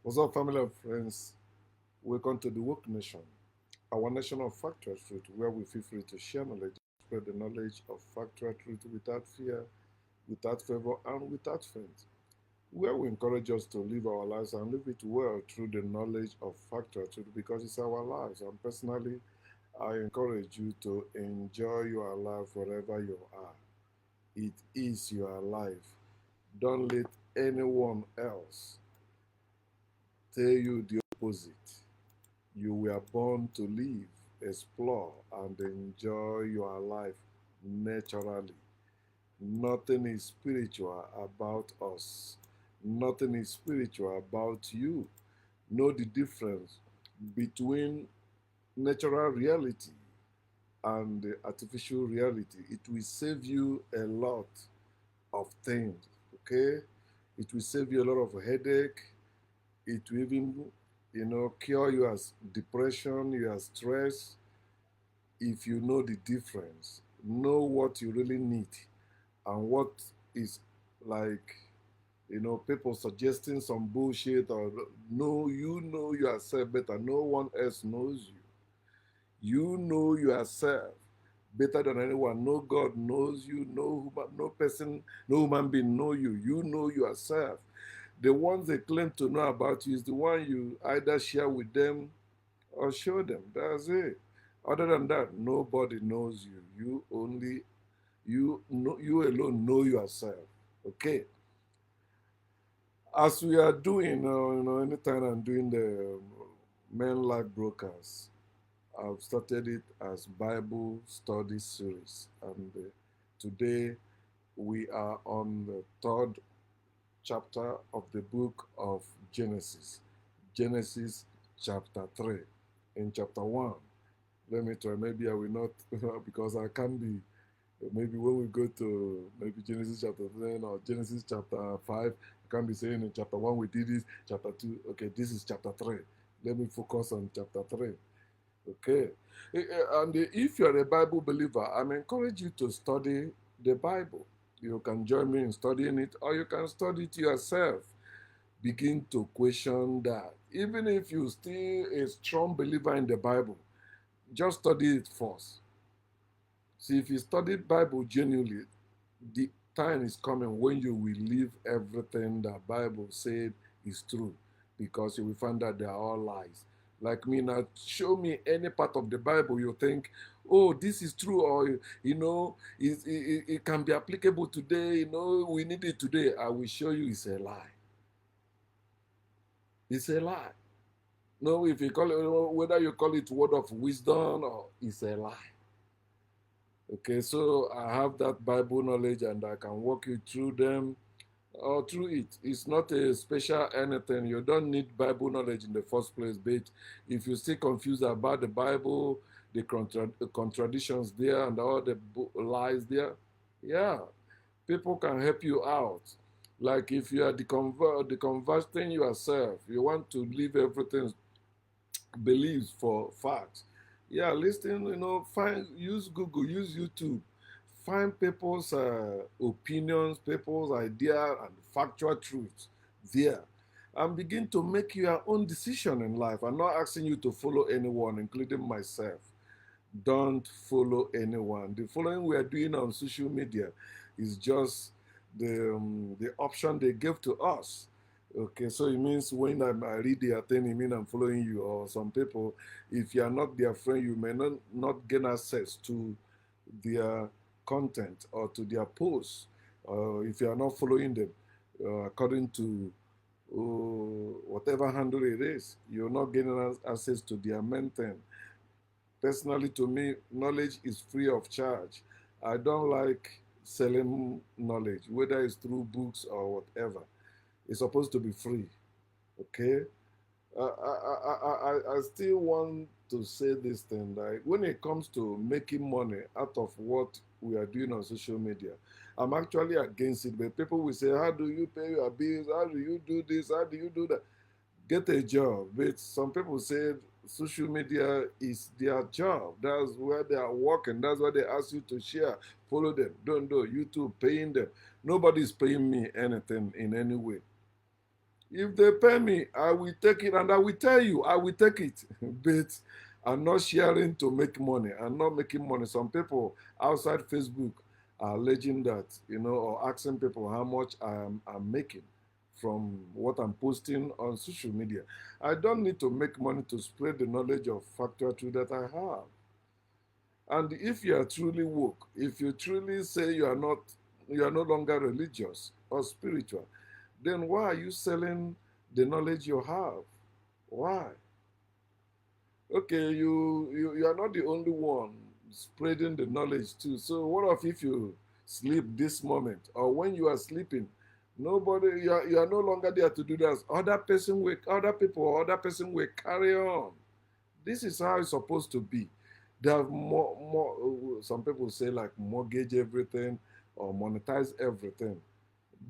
What's up, family and friends? Welcome to the Woke Nation, our nation of factual truth, where we feel free to share knowledge, spread the knowledge of factual truth without fear, without favor, and without faint. Where we encourage us to live our lives and live it well through the knowledge of factual truth because it's our lives. And personally, I encourage you to enjoy your life wherever you are. It is your life. Don't let anyone else tell you the opposite. You were born to live, explore, and enjoy your life naturally. Nothing is spiritual about us. Nothing is spiritual about you. Know the difference between natural reality and the artificial reality. It will save you a lot of things, okay? It will save you a lot of headache. It will even, cure you as depression, your stress, if you know the difference, know what you really need and what is like, people suggesting some bullshit or no, you know yourself better. No one else knows you. You know yourself better than anyone. No God knows you. No person, no human being know you. You know yourself. The ones they claim to know about you is the one you either share with them or show them. That's it. Other than that, nobody knows you. You alone know yourself. Okay. As we are doing, anytime I'm doing the Men Life Brokers, I've started it as Bible study series, and today we are on the third chapter of the book of Genesis. Genesis chapter 3. In chapter 1, let me try. Maybe I will not, because I can be. Maybe when we go to maybe Genesis chapter 10 or Genesis chapter 5, I can be saying in chapter 1 we did this, chapter 2, okay, this is chapter 3. Let me focus on chapter 3. Okay. And if you're a Bible believer, I'm encourage you to study the Bible. You can join me in studying it, or you can study it yourself. Begin to question that. Even if you're still a strong believer in the Bible, just study it first. See, if you study Bible genuinely, the time is coming when you will leave everything that Bible said is true, because you will find that they are all lies. Like me now, show me any part of the Bible you think, oh, this is true, or it can be applicable today. We need it today. I will show you it's a lie. It's a lie. No, if you call it, whether you call it word of wisdom or it's a lie. Okay, so I have that Bible knowledge and I can walk you through them or through it. It's not a special anything. You don't need Bible knowledge in the first place. But if you're still confused about the Bible, the contradictions there and all the lies there, yeah, people can help you out. Like if you are deconverting yourself, you want to leave everything beliefs for facts. Yeah, listen, find, use Google, use YouTube, find people's opinions, people's idea, and factual truths there, and begin to make your own decision in life. I'm not asking you to follow anyone, including myself. Don't follow anyone. The following we are doing on social media is just the option they gave to us. Okay, so it means when I read their thing, it means I'm following you. Or some people, if you are not their friend, you may not gain access to their content or to their posts. If you are not following them according to whatever handle it is, you're not getting access to their main thing. Personally, to me, knowledge is free of charge. I don't like selling knowledge, whether it's through books or whatever. It's supposed to be free. Okay? I still want to say this thing, like when it comes to making money out of what we are doing on social media, I'm actually against it. But people will say, how do you pay your bills? How do you do this? How do you do that? Get a job. But some people say social media is their job. That's where they are working. That's why they ask you to share, follow them. Don't do YouTube paying them. Nobody's paying me anything in any way. If they pay me, I will take it, and I will tell you, I will take it. But I'm not sharing to make money. I'm not making money. Some people outside Facebook are alleging that, or asking people how much I'm making from what I'm posting on social media. I don't need to make money to spread the knowledge of factual truth that I have. And if you are truly woke, if you truly say you are no longer religious or spiritual, then why are you selling the knowledge you have? Why? Okay, you are not the only one spreading the knowledge too. So what if you sleep this moment, or when you are sleeping, nobody you are no longer there to do that. Other people or other person will carry on. This is how it's supposed to be. They have more. Some people say like mortgage everything or monetize everything.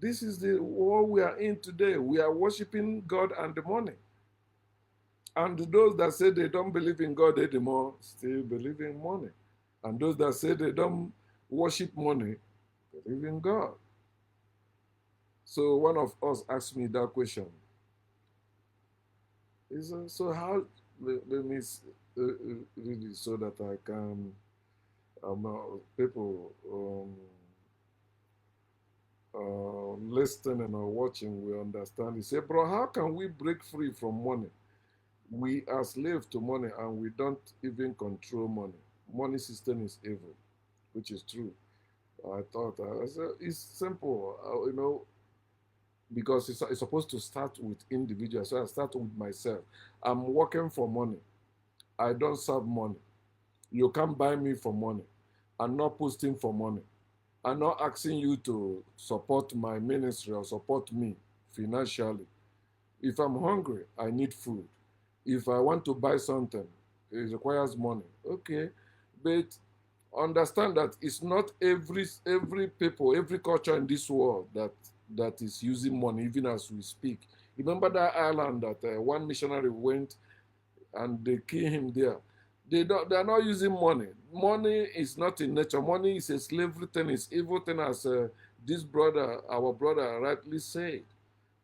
This is the world we are in today. We are worshiping God and the money. And those that say they don't believe in God anymore still believe in money. And those that say they don't worship money believe in God. So one of us asked me that question. So how, let me read it so that I can, people listening or watching will understand. He said, bro, how can we break free from money? We are slaves to money and we don't even control money. Money system is evil, which is true. I thought, I said, it's simple, because it's supposed to start with individuals. So I start with myself. I'm working for money. I don't serve money. You can't buy me for money. I'm not posting for money. I'm not asking you to support my ministry or support me financially. If I'm hungry, I need food. If I want to buy something, it requires money. Okay, but understand that it's not every people, every culture in this world that is using money, even as we speak. Remember that island that one missionary went and they killed him there. They are not using money. Money is not in nature. Money is a slavery thing. It's evil thing, as our brother, rightly said.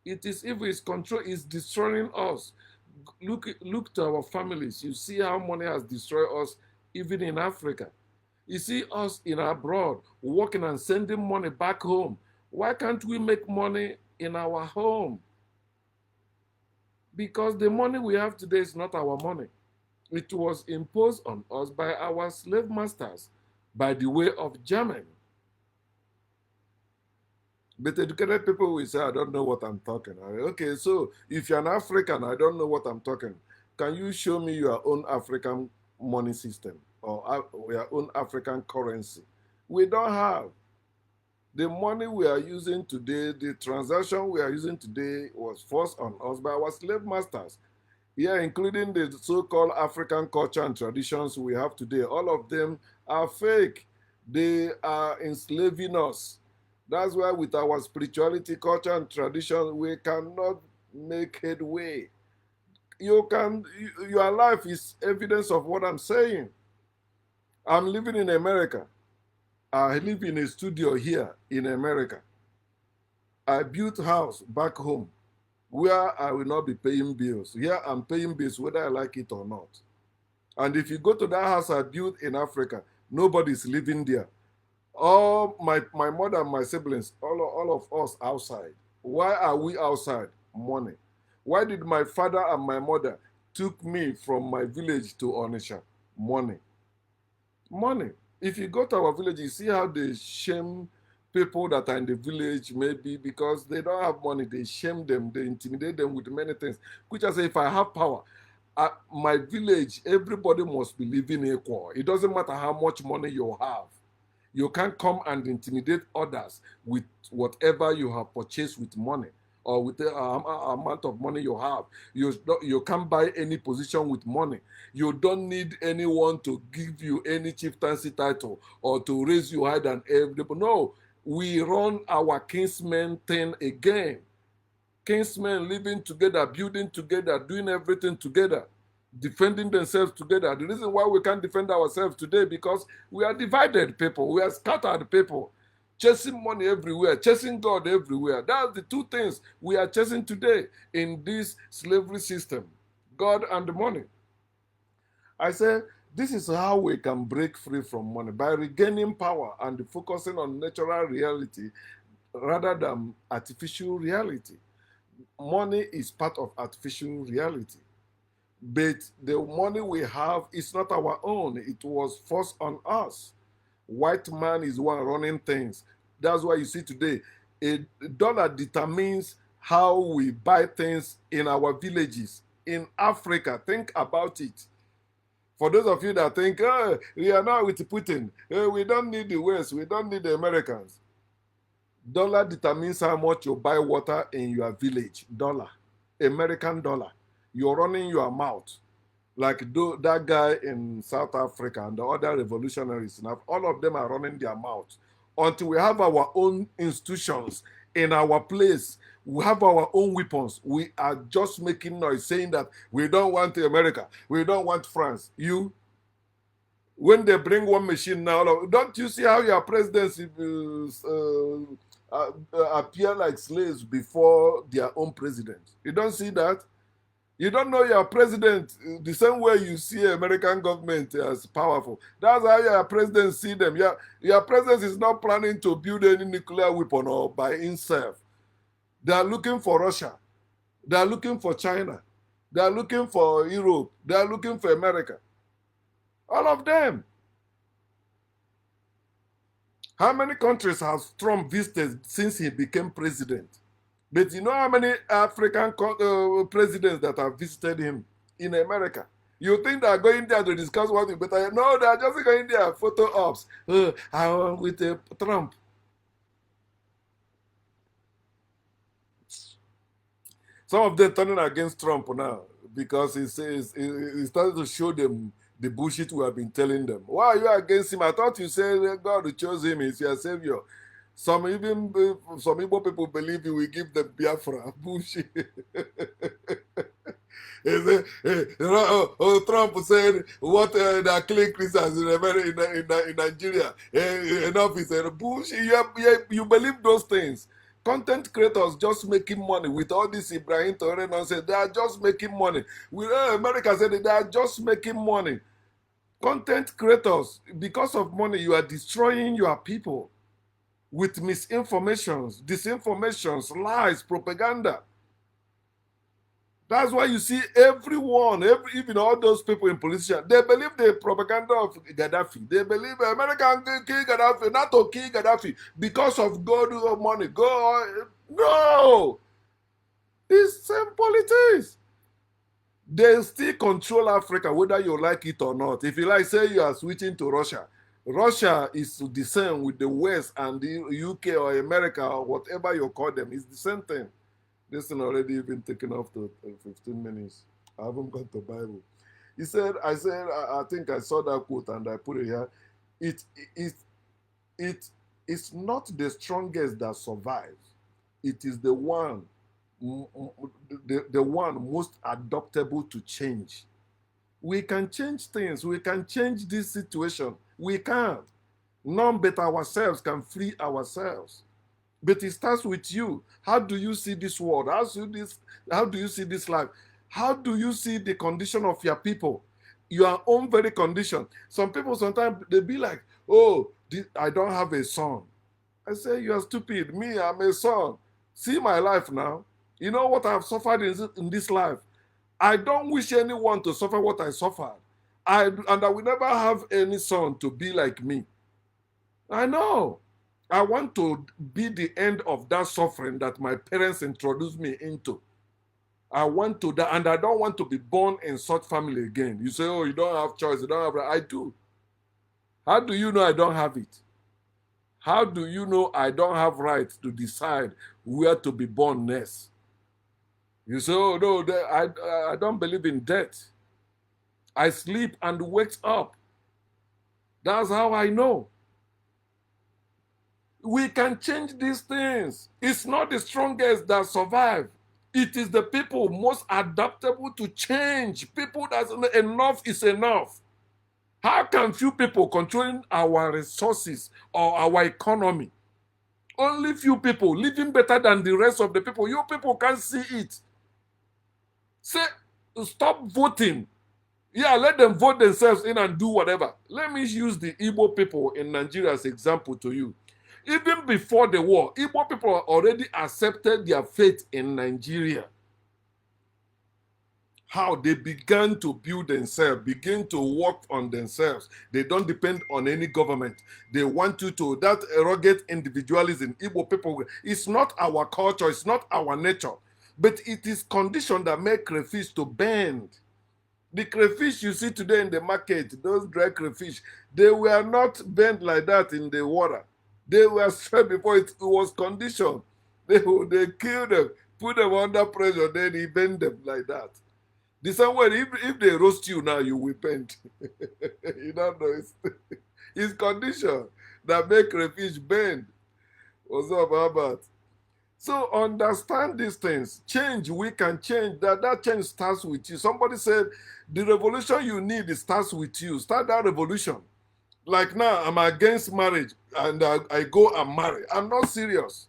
It is evil. It's control. It's destroying us. Look to our families. You see how money has destroyed us, even in Africa. You see us in abroad working and sending money back home. Why can't we make money in our home? Because the money we have today is not our money. It was imposed on us by our slave masters by the way of Germany. But educated people will say, I don't know what I'm talking. Okay, so if you're an African, I don't know what I'm talking. Can you show me your own African money system or your own African currency? We don't have. The money we are using today, the transaction we are using today was forced on us by our slave masters. Yeah, including the so-called African culture and traditions we have today. All of them are fake. They are enslaving us. That's why with our spirituality, culture, and tradition, we cannot make headway. Your life is evidence of what I'm saying. I'm living in America. I live in a studio here in America. I built a house back home where I will not be paying bills. Here I'm paying bills whether I like it or not. And if you go to that house I built in Africa, nobody's living there. All my mother and my siblings, all of us outside. Why are we outside? Money. Why did my father and my mother took me from my village to Onitsha? Money. Money. If you go to our village, you see how they shame people that are in the village, maybe because they don't have money. They shame them, they intimidate them with many things. Which I say, if I have power, my village, everybody must be living equal. It doesn't matter how much money you have. You can't come and intimidate others with whatever you have purchased with money or with the amount of money you have. You can't buy any position with money. You don't need anyone to give you any chieftaincy title or to raise you higher than everybody. No, we run our kinsmen thing again. Kinsmen living together, building together, doing everything together, defending themselves together. The reason why we can't defend ourselves today because we are divided people, we are scattered people. chasing money everywhere, chasing God everywhere. That's the two things we are chasing today in this slavery system, God and money. I say this is how we can break free from money, by regaining power and focusing on natural reality rather than artificial reality. Money is part of artificial reality, but the money we have is not our own. It was forced on us. White man is one running things. That's why you see today, a dollar determines how we buy things in our villages. In Africa, think about it. For those of you that think, oh, we are now with Putin, we don't need the West, we don't need the Americans. Dollar determines how much you buy water in your village. Dollar. American dollar. You're running your mouth. Like that guy in South Africa and the other revolutionaries. Now, all of them are running their mouth. Until we have our own institutions in our place, we have our own weapons. We are just making noise saying that we don't want America, we don't want France. You, when they bring one machine now, don't you see how your presidents appear like slaves before their own president? You don't see that? You don't know your president the same way you see American government as powerful. That's how your president see them. Your president is not planning to build any nuclear weapon or by himself. They are looking for Russia. They are looking for China. They are looking for Europe. They are looking for America. All of them. How many countries has Trump visited since he became president? But you know how many African presidents that have visited him in America? You think they are going there to discuss what we better? No, they are just going there photo ops. I'm with Trump. Some of them turning against Trump now because he says he started to show them the bullshit we have been telling them. Why are you against him? I thought you said God chose him as your savior. Some Igbo people believe he will give them Biafra. Bullshit. Trump said what the killing Christians in Nigeria. Enough is bullshit. You believe those things. Content creators just making money with all this Ibrahim Traore nonsense. They are just making money. America said they are just making money. Content creators, because of money, you are destroying your people with misinformations, disinformations, lies, propaganda. That's why you see everyone, even all those people in position, they believe the propaganda of Gaddafi. They believe America can kill Gaddafi, not to kill Gaddafi because of God or money. God, no! It's simple it is. They still control Africa, whether you like it or not. If you like, say you are switching to Russia. Russia is the same with the West and the UK or America or whatever you call them. It's the same thing. This thing already even taken off to 15 minutes. I haven't got the Bible. I think I saw that quote and I put it here. It's not the strongest that survives. It is the one most adaptable to change. We can change things. We can change this situation. We can. None but ourselves can free ourselves. But it starts with you. How do you see this world? How do you see this life? How do you see the condition of your people? Your own very condition. Some people sometimes they be like, oh, I don't have a son. I say, you are stupid. Me, I'm a son. See my life now. You know what I've suffered in this life. I don't wish anyone to suffer what I suffered. And I will never have any son to be like me. I know. I want to be the end of that suffering that my parents introduced me into. I want to die, and I don't want to be born in such family again. You say, oh, you don't have choice, you don't have right. I do. How do you know I don't have it? How do you know I don't have right to decide where to be born next? You say, oh, no, I don't believe in death. I sleep and wake up. That's how I know. We can change these things. It's not the strongest that survive. It is the people most adaptable to change. People that's enough is enough. How can few people controlling our resources or our economy Only few people living better than the rest of the people. You people can't see it. Say, stop voting. Yeah, let them vote themselves in and do whatever. Let me use the Igbo people in Nigeria as example to you. Even before the war, Igbo people already accepted their fate in Nigeria. How they began to build themselves, begin to work on themselves. They don't depend on any government. They want you to, that arrogant individualism, Igbo people, it's not our culture, it's not our nature, but it is condition that make crayfish to bend. The crayfish you see today in the market, those dry crayfish, they were not bent like that in the water. They were straight before it was conditioned. They killed them, put them under pressure, then he bend them like that. The same way, if they roast you now, you will bend. You don't know. It's condition that make crayfish bend. What's up, Albert? So understand these things. Change, we can change. That change starts with you. Somebody said, the revolution you need, it starts with you. Start that revolution. Like now, I'm against marriage and I go and marry. I'm not serious.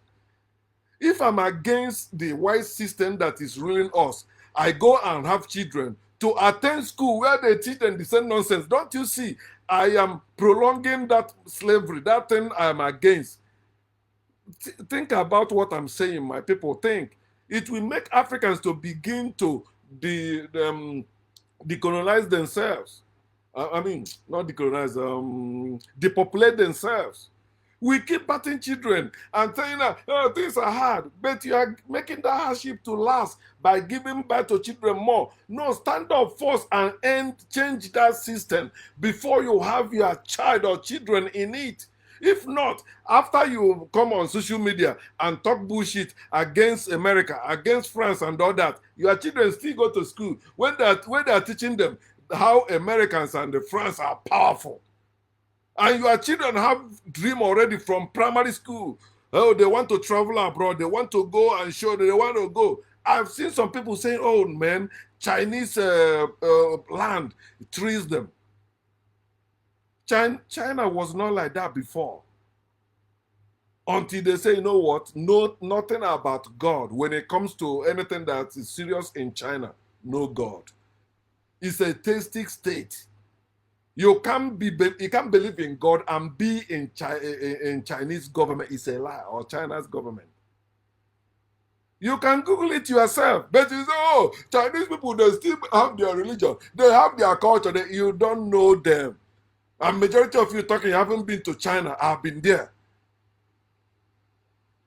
If I'm against the white system that is ruling us, I go and have children to attend school where they teach them the same nonsense. Don't you see? I am prolonging that slavery, that thing I am against. Think about what I'm saying, my people. Think. It will make Africans to begin to decolonize themselves. I mean, not decolonize, depopulate themselves. We keep batting children and saying that things are hard, but you are making that hardship to last by giving birth to children more. No, stand up first and change that system before you have your child or children in it. If not, after you come on social media and talk bullshit against America, against France and all that, your children still go to school when they are teaching them how Americans and the France are powerful. And your children have dream already from primary school. Oh, they want to travel abroad. They want to go and show that they want to go. I've seen some people saying, oh, man, Chinese land trees them. China was not like that before. Until they say, you know what? No, nothing about God. When it comes to anything that is serious in China, no God. It's a theistic state. You can't believe in God and be in Chinese government. It's a lie, or China's government. You can Google it yourself. But you say, oh, Chinese people, they still have their religion. They have their culture. You don't know them. And majority of you talking, you haven't been to China. I've been there.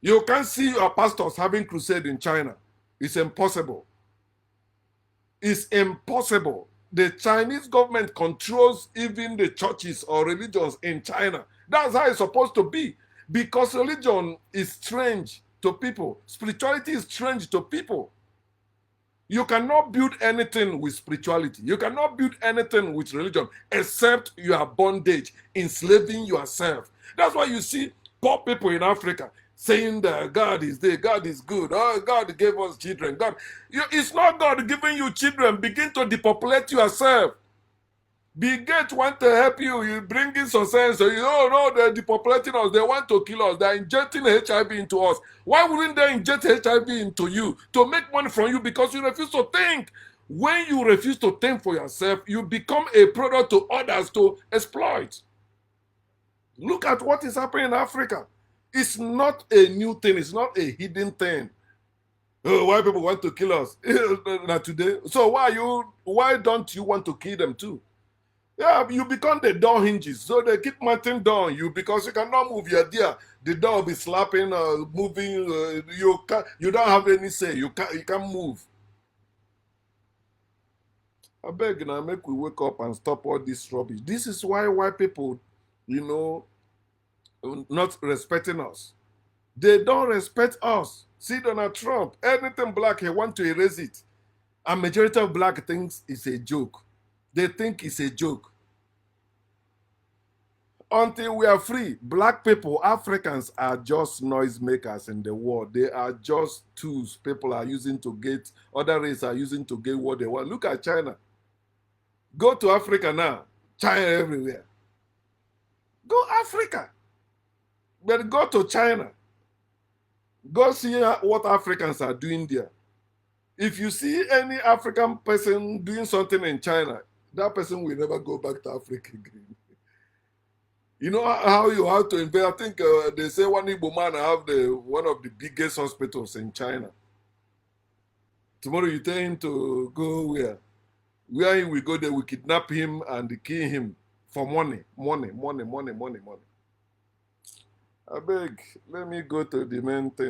You can't see your pastors having crusade in China. It's impossible. It's impossible. The Chinese government controls even the churches or religions in China. That's how it's supposed to be. Because religion is strange to people. Spirituality is strange to people. You cannot build anything with spirituality. You cannot build anything with religion except your bondage, enslaving yourself. That's why you see poor people in Africa saying that God is there, God is good. Oh, God gave us children. It's not God giving you children. Begin to depopulate yourself. Bill Gates want to help you. You bring in some sense. No, they're depopulating us. They want to kill us. They're injecting HIV into us. Why wouldn't they inject HIV into you? To make money from you because you refuse to think. When you refuse to think for yourself, you become a product to others to exploit. Look at what is happening in Africa. It's not a new thing. It's not a hidden thing. Oh, why people want to kill us today? So why don't you want to kill them too? Yeah, you become the door hinges. So they keep mounting down you because you cannot move your deer. The door will be slapping, moving. You don't have any say. You can't move. I beg now, make we wake up and stop all this rubbish. This is why white people, not respecting us. They don't respect us. See Donald Trump, anything black, he want to erase it. And majority of black thinks it's a joke. They think it's a joke. Until we are free, black people, Africans are just noisemakers in the world. They are just tools people are using to get, other races are using to get what they want. Look at China. Go to Africa now. China everywhere. Go Africa. But go to China. Go see what Africans are doing there. If you see any African person doing something in China, that person will never go back to Africa again. You know how you have to invest? I think they say one Igbo man have one of the biggest hospitals in China. Tomorrow you tell him to go where? Where he will go there, we kidnap him and kill him for money. I beg, let me go to the main thing.